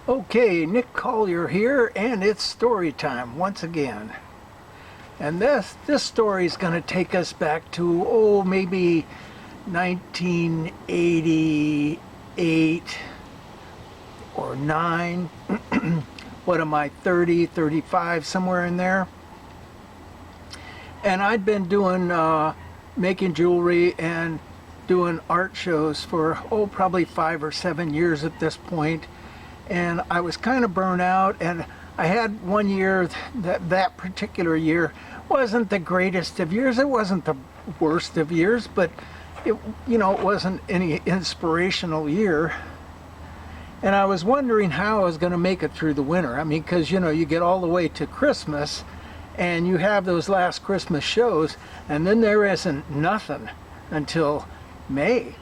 Okay, Nick Collier here, and it's story time once again. And this story is going to take us back to, maybe 1988 or 9. What am I, 30, 35, somewhere in there? And I'd been doing, making jewelry and doing art shows for, probably 5 or 7 years at this point. And I was kind of burnt out, and I had one year that particular year wasn't the greatest of years. It wasn't the worst of years, but it wasn't any inspirational year. And I was wondering how I was going to make it through the winter. I mean, because you get all the way to Christmas and you have those last Christmas shows, and then there isn't nothing until May.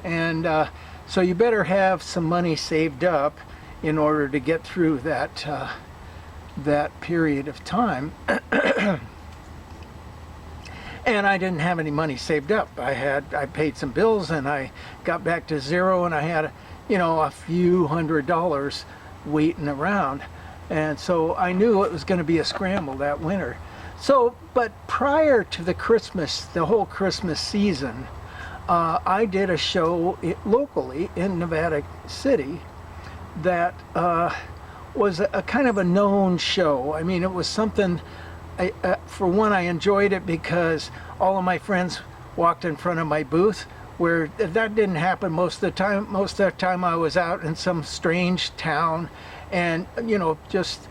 And so you better have some money saved up in order to get through that period of time. And I didn't have any money saved up. I paid some bills, and I got back to zero, and I had a few $100s waiting around. And so I knew it was going to be a scramble that winter. So, but prior to the whole Christmas season, I did a show locally in Nevada City that was a kind of a known show. I mean, it was something, for one, I enjoyed it because all of my friends walked in front of my booth, where that didn't happen most of the time. Most of the time I was out in some strange town, and just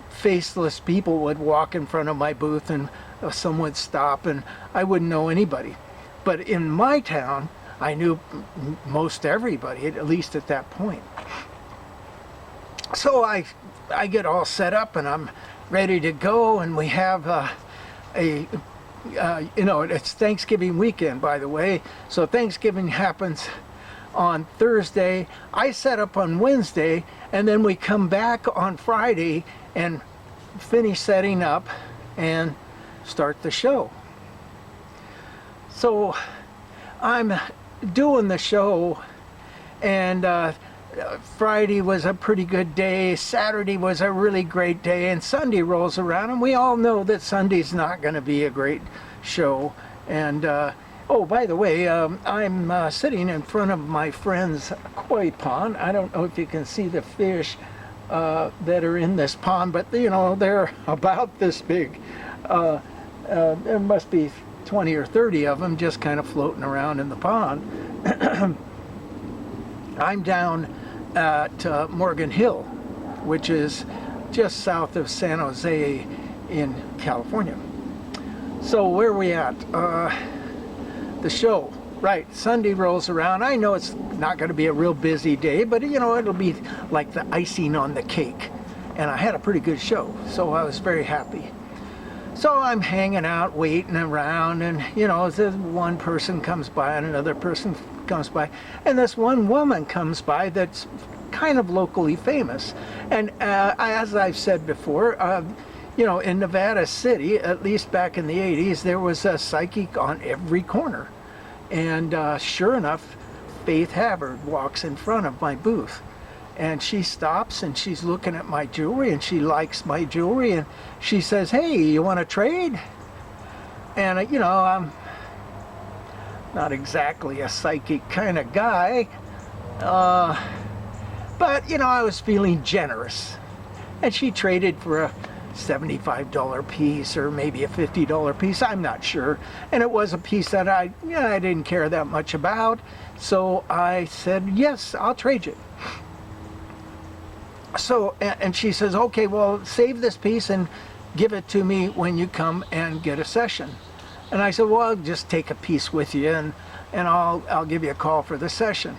faceless people would walk in front of my booth, and some would stop, and I wouldn't know anybody. But in my town, I knew most everybody, at least at that point. So I get all set up, and I'm ready to go, and we have it's Thanksgiving weekend, by the way. So Thanksgiving happens on Thursday. I set up on Wednesday, and then we come back on Friday and finish setting up and start the show. So I'm doing the show, and Friday was a pretty good day, Saturday was a really great day, and Sunday rolls around, and we all know that Sunday's not going to be a great show. And by the way, I'm sitting in front of my friend's koi pond. I don't know if you can see the fish that are in this pond, but they're about this big. There must be 20 or 30 of them just kind of floating around in the pond. I'm down at Morgan Hill, which is just south of San Jose in California. So where are we at? The show. Right, Sunday rolls around. I know it's not going to be a real busy day, but it'll be like the icing on the cake. And I had a pretty good show, so I was very happy. So I'm hanging out, waiting around, and this one person comes by and another person comes by, and this one woman comes by that's kind of locally famous. And as I've said before, in Nevada City, at least back in the 80s, there was a psychic on every corner. And sure enough, Faith Havvard walks in front of my booth. And she stops, and she's looking at my jewelry, and she likes my jewelry, and she says, "Hey, you want to trade?" And I'm not exactly a psychic kind of guy, but I was feeling generous. And she traded for a $75 piece, or maybe a $50 piece, I'm not sure. And it was a piece that I didn't care that much about, so I said, "Yes, I'll trade you." So, and she says, "Okay, well, save this piece and give it to me when you come and get a session." And I said, "Well, I'll just take a piece with you, and I'll give you a call for the session."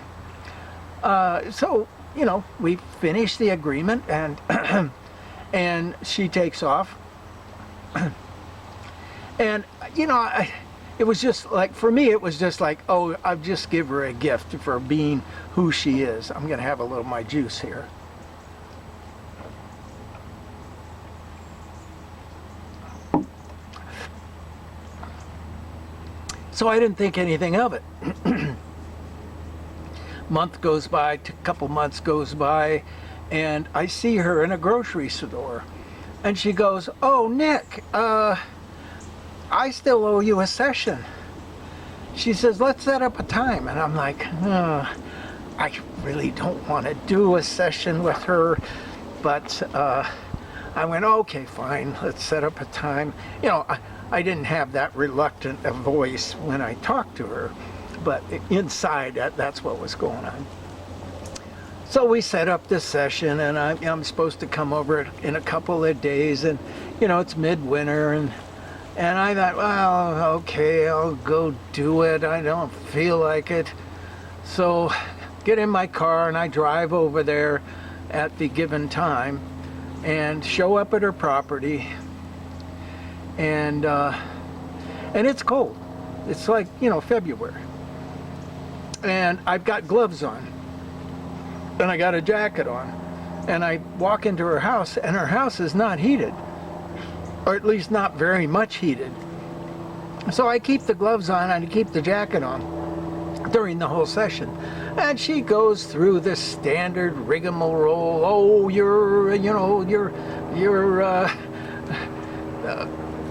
So, we finish the agreement, and and she takes off. And it was just like, for me, it was just like, I'll just give her a gift for being who she is. I'm gonna have a little of my juice here. So I didn't think anything of it. Month goes by, a couple months goes by, and I see her in a grocery store, and she goes, "Oh, Nick, I still owe you a session." She says, "Let's set up a time." And I'm like, I really don't want to do a session with her, but I went, "Okay, fine, let's set up a time." I didn't have that reluctant a voice when I talked to her, but inside that's what was going on. So we set up this session, and I'm supposed to come over in a couple of days, and it's midwinter, and I thought, well, okay, I'll go do it. I don't feel like it. So get in my car and I drive over there at the given time and show up at her property, and it's cold. It's like February, and I've got gloves on and I got a jacket on, and I walk into her house, and her house is not heated, or at least not very much heated. So I keep the gloves on and I keep the jacket on during the whole session. And she goes through this standard rigmarole. Oh, your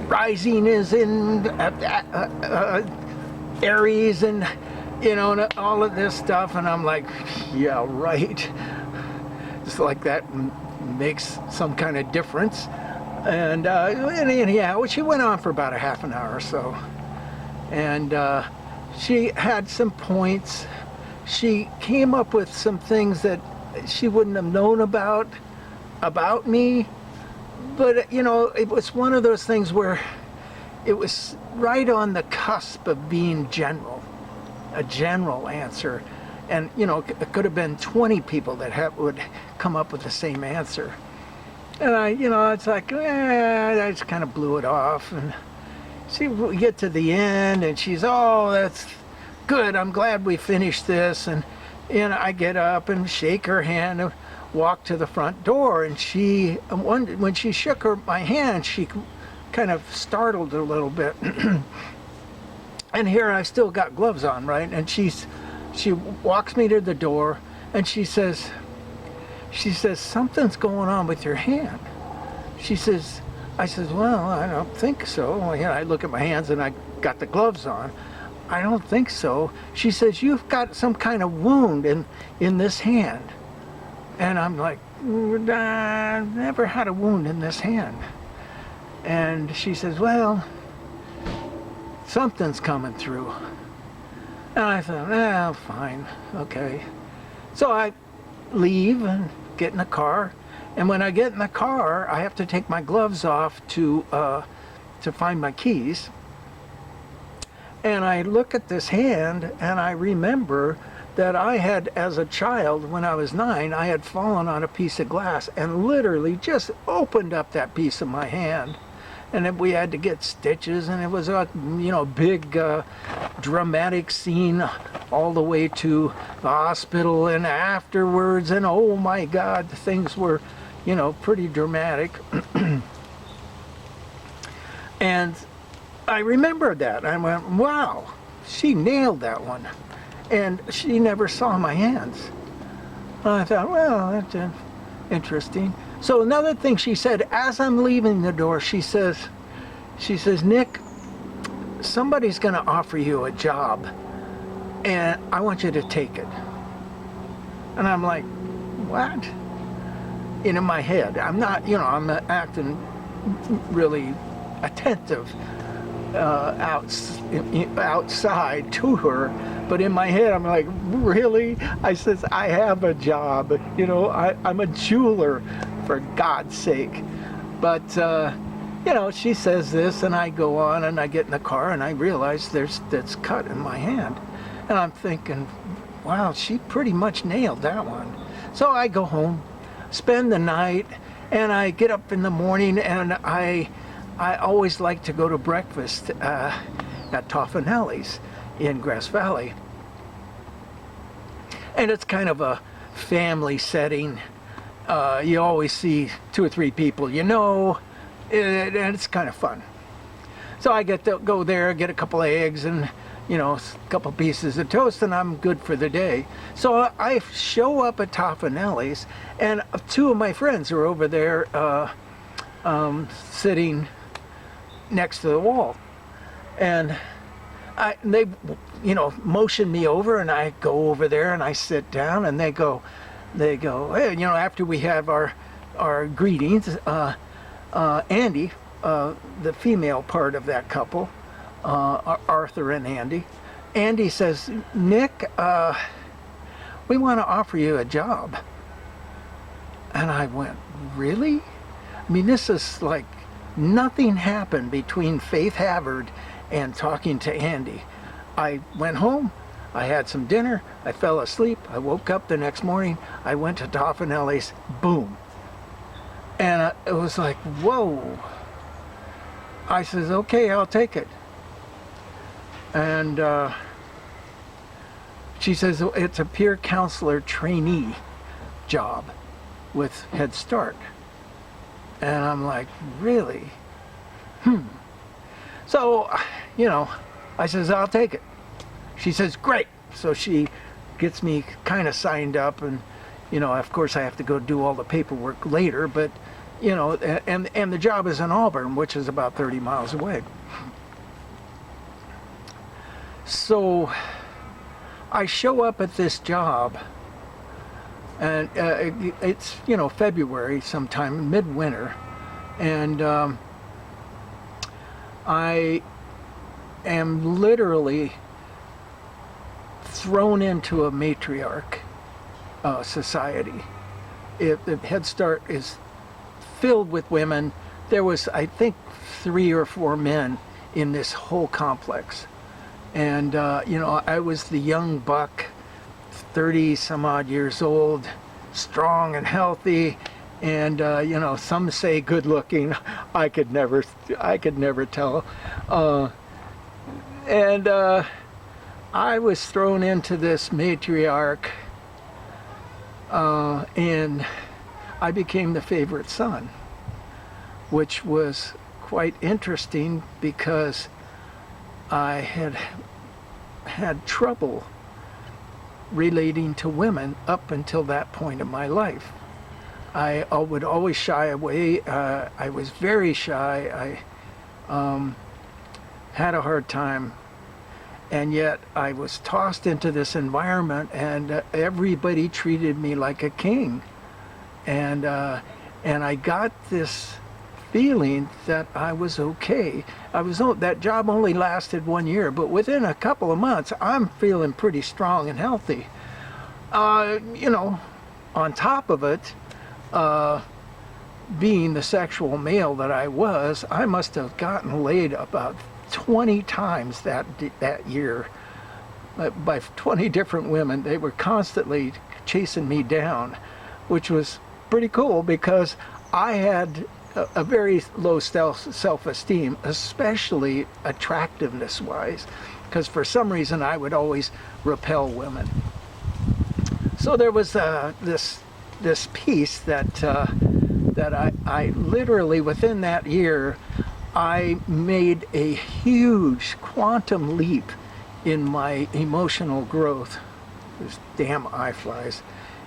rising is in Aries, and and all of this stuff. And I'm like, yeah, right. It's like that makes some kind of difference. And anyhow, she went on for about a half an hour or so, and she had some points. She came up with some things that she wouldn't have known about me, but it was one of those things where it was right on the cusp of being a general answer, and it could have been 20 people that would come up with the same answer. And it's like, I just kind of blew it off. And we get to the end, and she's, "Oh, that's good. I'm glad we finished this." And I get up and shake her hand and walk to the front door. And when she shook my hand, she kind of startled a little bit. And here I still got gloves on, right? And she walks me to the door, and she says, "Something's going on with your hand." I says, "Well, I don't think so." I look at my hands, and I got the gloves on. "I don't think so." She says, "You've got some kind of wound in this hand." And I'm like, "I've never had a wound in this hand." And she says, "Well, something's coming through." And I thought, fine, okay. So I leave and get in the car, and when I get in the car, I have to take my gloves off to find my keys. And I look at this hand, and I remember that I had, as a child, when I was 9, I had fallen on a piece of glass and literally just opened up that piece of my hand. And then we had to get stitches, and it was a big dramatic scene all the way to the hospital and afterwards, and oh my God, things were pretty dramatic. And I remembered that. I went, wow, she nailed that one. And she never saw my hands. And I thought, well, that's interesting. So another thing she said, as I'm leaving the door, she says, "Nick, somebody's going to offer you a job, and I want you to take it." And I'm like, what? In my head, I'm not, I'm acting really attentive outside to her, but in my head, I'm like, really? I says, "I have a job, I'm a jeweler, for God's sake." But she says this, and I go on, and I get in the car, and I realize there's this cut in my hand, and I'm thinking, wow, she pretty much nailed that one. So I go home, spend the night, and I get up in the morning, and I always like to go to breakfast at Toffanelli's in Grass Valley, and it's kind of a family setting. You always see 2 or 3 people, and it's kind of fun. So I get to go there, get a couple of eggs, and a couple pieces of toast, and I'm good for the day. So I show up at Toffanelli's, and two of my friends are over there sitting next to the wall, and they motion me over, and I go over there and I sit down, and they go, hey, after we have our greetings, Andy, the female part of that couple, Arthur and Andy says, Nick, we want to offer you a job. And I went, really? I mean, this is like nothing happened between Faith Havvard and talking to Andy. I went home, I had some dinner, I fell asleep, I woke up the next morning, I went to Toffanelli's, boom. And it was like, whoa. I says, okay, I'll take it. And she says, it's a peer counselor trainee job with Head Start. And I'm like, really? So, I says, I'll take it. She says, great. So she gets me kind of signed up, and, of course I have to go do all the paperwork later, but, and the job is in Auburn, which is about 30 miles away. So I show up at this job, and it's, February sometime, midwinter, and I am literally thrown into a matriarch society. Head Start is filled with women. There was, I think, 3 or 4 men in this whole complex. And, I was the young buck, 30 some odd years old, strong and healthy, and, some say good looking. I could never tell. And I was thrown into this matriarch, and I became the favorite son, which was quite interesting because I had trouble relating to women up until that point in my life. I would always shy away. I was very shy. I had a hard time, and yet I was tossed into this environment, and everybody treated me like a king, and I got this feeling that I was okay. That job only lasted 1 year, but within a couple of months, I'm feeling pretty strong and healthy. On top of it, being the sexual male that I was, I must have gotten laid about 20 times that year by 20 different women. They were constantly chasing me down, which was pretty cool because I had a very low self-esteem, especially attractiveness-wise, because for some reason I would always repel women. So there was this piece that I literally, within that year, I made a huge quantum leap in my emotional growth. Those damn eye flies.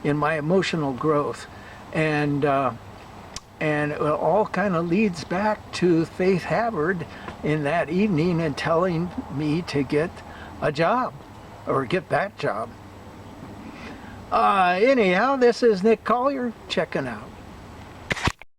In my emotional growth, and it all kind of leads back to Faith Havvard in that evening and telling me to get a job, or get that job. Anyhow, this is Nick Collier checking out.